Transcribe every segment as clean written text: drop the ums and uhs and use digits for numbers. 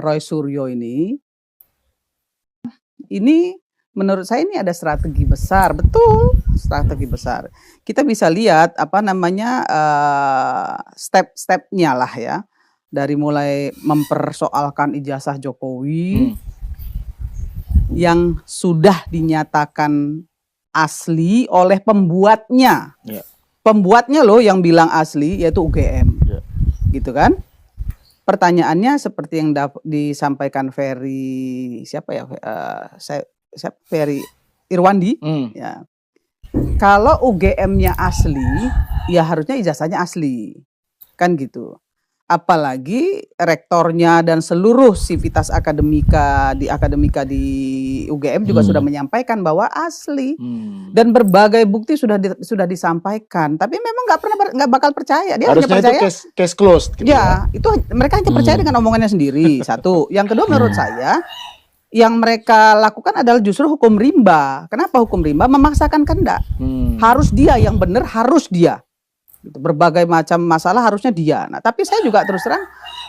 Roy Suryo ini menurut saya ini ada strategi besar, betul, strategi besar. Kita bisa lihat apa namanya step-stepnya lah ya, dari mulai mempersoalkan ijazah Jokowi yang sudah dinyatakan asli oleh pembuatnya. Pembuatnya loh yang bilang asli, yaitu UGM. Gitu kan? Pertanyaannya seperti yang disampaikan Ferry siapa ya? Ferry Irwandi. Ya. Kalau UGM-nya asli, ya harusnya ijazahnya asli. Kan gitu. Apalagi rektornya dan seluruh sivitas akademika di UGM juga sudah menyampaikan bahwa asli dan berbagai bukti sudah disampaikan, tapi memang nggak bakal percaya, dia harusnya hanya percaya itu case closed gitu ya. Itu mereka hanya percaya dengan omongannya sendiri. Satu, yang kedua menurut saya yang mereka lakukan adalah justru hukum rimba. Kenapa hukum rimba? Memaksakan kehendak. Harus dia yang benar, harus dia. Berbagai macam masalah harusnya dia. Nah, tapi saya juga terus terang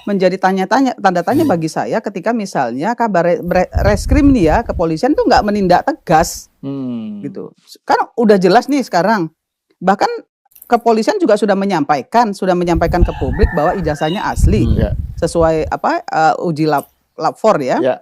menjadi tanda tanya bagi saya ketika misalnya kabar reskrim nih ya, kepolisian tuh nggak menindak tegas, gitu. Kan udah jelas nih sekarang. Bahkan kepolisian juga sudah menyampaikan ke publik bahwa ijazahnya asli, sesuai uji lab 4 ya.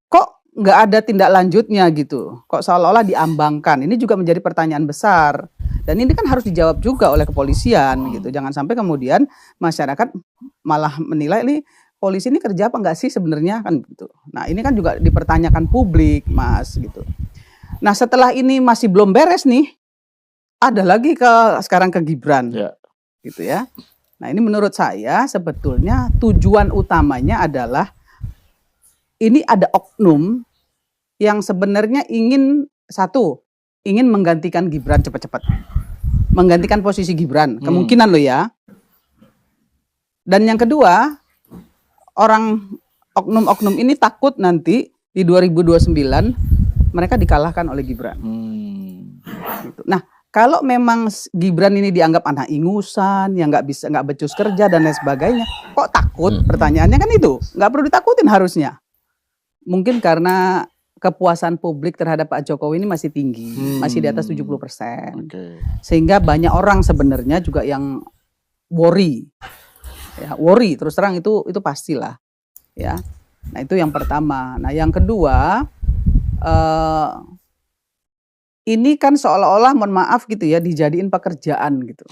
Kok nggak ada tindak lanjutnya gitu? Kok seolah-olah diambangkan? Ini juga menjadi pertanyaan besar. Dan ini kan harus dijawab juga oleh kepolisian gitu. Jangan sampai kemudian masyarakat malah menilai nih polisi ini kerja apa enggak sih sebenarnya kan gitu. Nah, ini kan juga dipertanyakan publik, Mas gitu. Nah, setelah ini masih belum beres nih, ada lagi sekarang ke Gibran. Gitu ya. Nah, ini menurut saya sebetulnya tujuan utamanya adalah ini ada oknum yang sebenarnya ingin menggantikan Gibran cepat-cepat. Menggantikan posisi Gibran, kemungkinan loh ya. Dan yang kedua, oknum-oknum ini takut nanti di 2029 mereka dikalahkan oleh Gibran. Gitu. Nah, kalau memang Gibran ini dianggap anak ingusan, yang nggak becus kerja dan lain sebagainya, kok takut? Pertanyaannya kan itu, nggak perlu ditakutin harusnya. Mungkin karena kepuasan publik terhadap Pak Jokowi ini masih tinggi, masih di atas 70%. Sehingga banyak orang sebenarnya juga yang worry. Ya, worry terus terang itu pastilah. Ya. Nah, itu yang pertama. Nah, yang kedua, ini kan seolah-olah mohon maaf gitu ya, dijadiin pekerjaan gitu.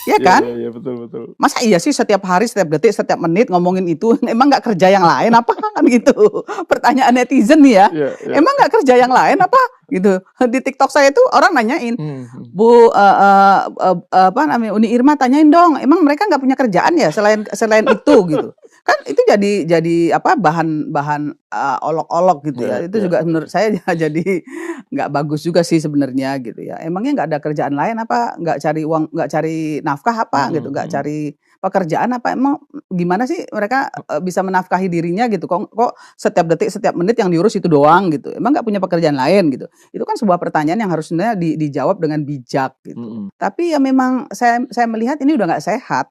Ya kan? Iya, betul. Masa iya sih setiap hari, setiap detik, setiap menit ngomongin itu, emang nggak kerja yang lain apa kan gitu? Pertanyaan netizen nih ya, emang nggak kerja yang lain apa gitu? Di TikTok saya itu orang nanyain, Bu apa namanya Uni Irma tanyain dong, emang mereka nggak punya kerjaan ya selain itu gitu? Kan itu jadi apa bahan olok-olok gitu ya. Itu juga menurut saya jadi nggak bagus juga sih sebenarnya gitu ya. Emangnya nggak ada kerjaan lain apa? Nggak cari uang, nggak cari nafkah apa gitu? Nggak cari pekerjaan apa? Emang gimana sih mereka bisa menafkahi dirinya gitu? Kok setiap detik, setiap menit yang diurus itu doang gitu? Emang nggak punya pekerjaan lain gitu? Itu kan sebuah pertanyaan yang harusnya dijawab dengan bijak gitu. Tapi ya memang saya melihat ini udah nggak sehat.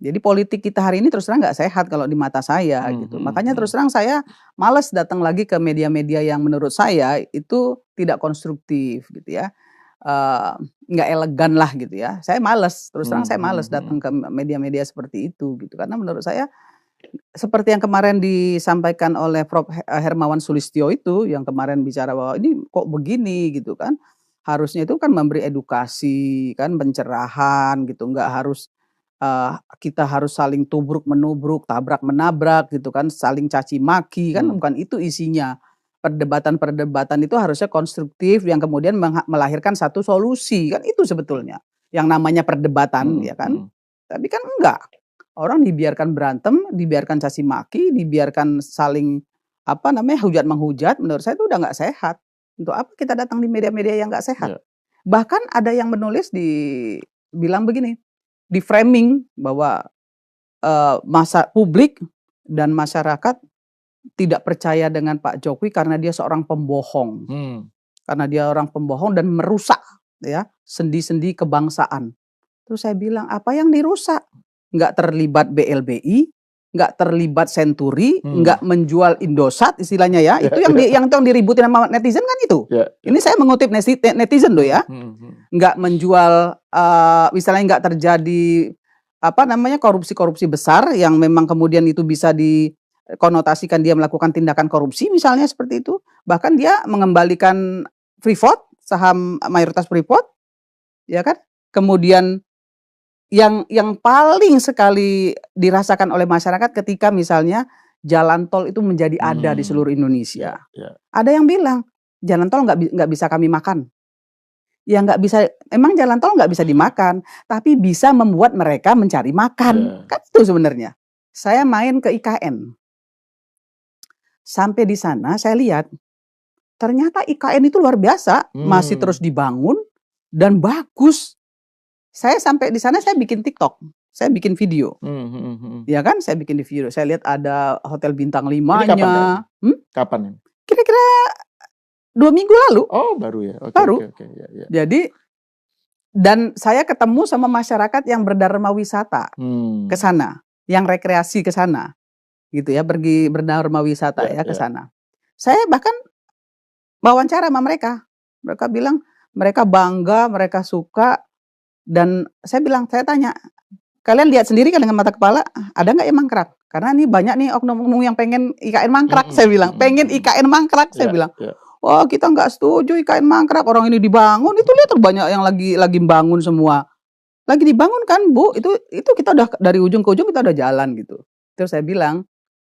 Jadi politik kita hari ini terus terang nggak sehat kalau di mata saya gitu. Makanya terus terang saya males datang lagi ke media-media yang menurut saya itu tidak konstruktif gitu ya. Nggak elegan lah gitu ya. Saya males, terus terang saya males datang ke media-media seperti itu gitu. Karena menurut saya seperti yang kemarin disampaikan oleh Prof. Hermawan Sulistyo itu, yang kemarin bicara bahwa ini kok begini gitu kan. Harusnya itu kan memberi edukasi kan, pencerahan gitu, nggak harus kita harus saling tubruk-menubruk, tabrak-menabrak gitu kan, saling caci maki kan, bukan itu isinya. Perdebatan-perdebatan itu harusnya konstruktif yang kemudian melahirkan satu solusi, kan itu sebetulnya yang namanya perdebatan ya kan. Tapi kan enggak. Orang dibiarkan berantem, dibiarkan caci maki, dibiarkan saling hujat-menghujat, menurut saya itu udah nggak sehat. Untuk apa kita datang di media-media yang nggak sehat? Bahkan ada yang menulis bilang begini, di framing bahwa masa publik dan masyarakat tidak percaya dengan Pak Jokowi karena dia seorang pembohong. Karena dia orang pembohong dan merusak ya sendi-sendi kebangsaan. Terus saya bilang, apa yang dirusak? Nggak terlibat BLBI, nggak terlibat senturi, nggak menjual Indosat istilahnya ya. Itu yang diributin sama netizen kan itu. Ini saya mengutip netizen loh ya. Nggak menjual, misalnya nggak terjadi korupsi-korupsi besar yang memang kemudian itu bisa dikonotasikan dia melakukan tindakan korupsi misalnya seperti itu. Bahkan dia mengembalikan Freeport, saham mayoritas Freeport, ya kan? Kemudian yang paling sekali dirasakan oleh masyarakat ketika misalnya jalan tol itu menjadi ada di seluruh Indonesia. Ada yang bilang jalan tol nggak bisa kami makan. Ya nggak bisa, emang jalan tol nggak bisa dimakan, tapi bisa membuat mereka mencari makan. Kan itu sebenarnya. Saya main ke IKN. Sampai di sana saya lihat ternyata IKN itu luar biasa, masih terus dibangun dan bagus. Saya sampai di sana saya bikin TikTok, saya bikin video, ya kan? Saya bikin di video. Saya lihat ada hotel bintang 5-nya. Kapan? Kira-kira 2 minggu lalu. Oh baru ya? Baru. Ya. Jadi dan saya ketemu sama masyarakat yang berdharma wisata ke sana, yang rekreasi ke sana, gitu ya, pergi berdharma wisata ke sana. Saya bahkan wawancara sama mereka. Mereka bilang mereka bangga, mereka suka. Dan saya tanya, kalian lihat sendiri kan dengan mata kepala, ada nggak yang mangkrak? Karena ini banyak nih oknum-oknum yang pengen IKN mangkrak, saya bilang. Pengen IKN mangkrak, saya bilang. Wah, kita nggak setuju IKN mangkrak, orang ini dibangun. Itu lihat banyak yang lagi bangun semua. Lagi dibangun kan, Bu? Itu kita udah dari ujung ke ujung kita udah jalan gitu. Terus saya bilang,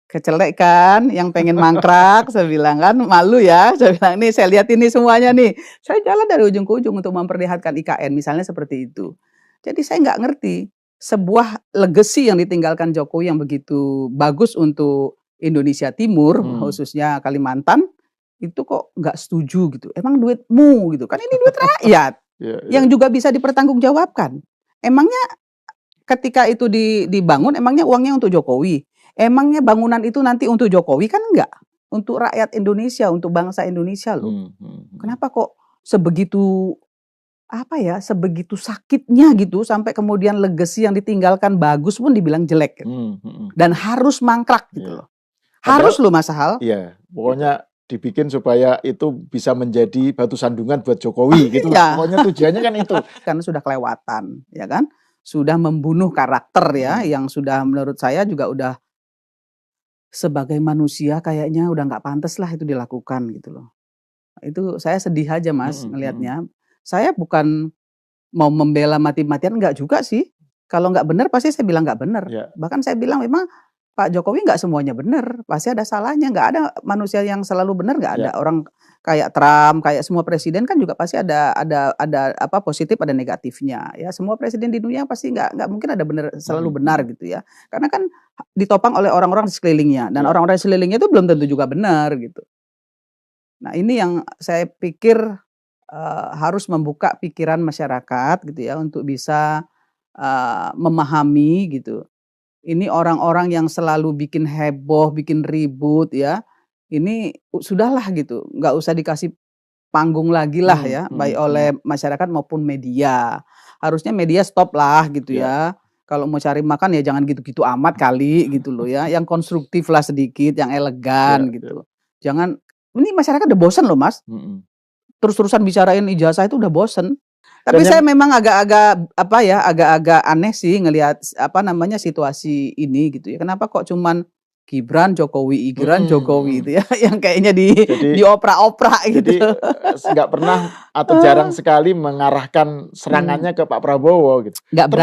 kecelek kan yang pengen mangkrak, saya bilang kan, malu ya. Saya bilang, nih saya lihat ini semuanya nih. Saya jalan dari ujung ke ujung untuk memperlihatkan IKN, misalnya seperti itu. Jadi saya nggak ngerti, sebuah legacy yang ditinggalkan Jokowi yang begitu bagus untuk Indonesia Timur, khususnya Kalimantan, itu kok nggak setuju gitu. Emang duitmu gitu, kan ini duit rakyat, yang juga bisa dipertanggungjawabkan. Emangnya ketika itu dibangun, emangnya uangnya untuk Jokowi? Emangnya bangunan itu nanti untuk Jokowi? Kan enggak. Untuk rakyat Indonesia, untuk bangsa Indonesia loh. Kenapa kok sebegitu sebegitu sakitnya gitu sampai kemudian legacy yang ditinggalkan bagus pun dibilang jelek gitu. Dan harus mangkrak gitu loh. Harus loh Mas Hal. Iya, pokoknya dibikin supaya itu bisa menjadi batu sandungan buat Jokowi gitu. Pokoknya tujuannya kan itu. Karena sudah kelewatan, ya kan? Sudah membunuh karakter ya, yang sudah menurut saya juga udah sebagai manusia kayaknya udah nggak pantas lah itu dilakukan gitu loh. Itu saya sedih aja Mas ngelihatnya. Saya bukan mau membela mati-matian, enggak juga sih. Kalau nggak benar pasti saya bilang nggak benar. Bahkan saya bilang memang Pak Jokowi nggak semuanya benar, pasti ada salahnya. Nggak ada manusia yang selalu benar, nggak ada. Orang kayak Trump, kayak semua presiden kan juga pasti ada positif, ada negatifnya. Ya semua presiden di dunia pasti nggak mungkin ada selalu benar gitu ya. Karena kan ditopang oleh orang-orang di sekelilingnya, dan orang-orang di sekelilingnya itu belum tentu juga benar gitu. Nah ini yang saya pikir harus membuka pikiran masyarakat gitu ya untuk bisa memahami gitu. Ini orang-orang yang selalu bikin heboh, bikin ribut ya. Ini sudahlah gitu, nggak usah dikasih panggung lagi lah ya, baik oleh masyarakat maupun media. Harusnya media stop lah gitu ya. Kalau mau cari makan ya jangan gitu-gitu amat kali gitu loh ya. Yang konstruktif lah sedikit, yang elegan gitu. Jangan, ini masyarakat udah bosen loh Mas. Terus-terusan bicarain ijazah itu udah bosen. Tapi saya memang agak-agak aneh sih ngelihat situasi ini gitu ya. Kenapa kok cuman Gibran Jokowi itu ya yang kayaknya dioprak-oprak gitu. Jadi nggak pernah atau jarang sekali mengarahkan serangannya ke Pak Prabowo gitu. Nggak berani.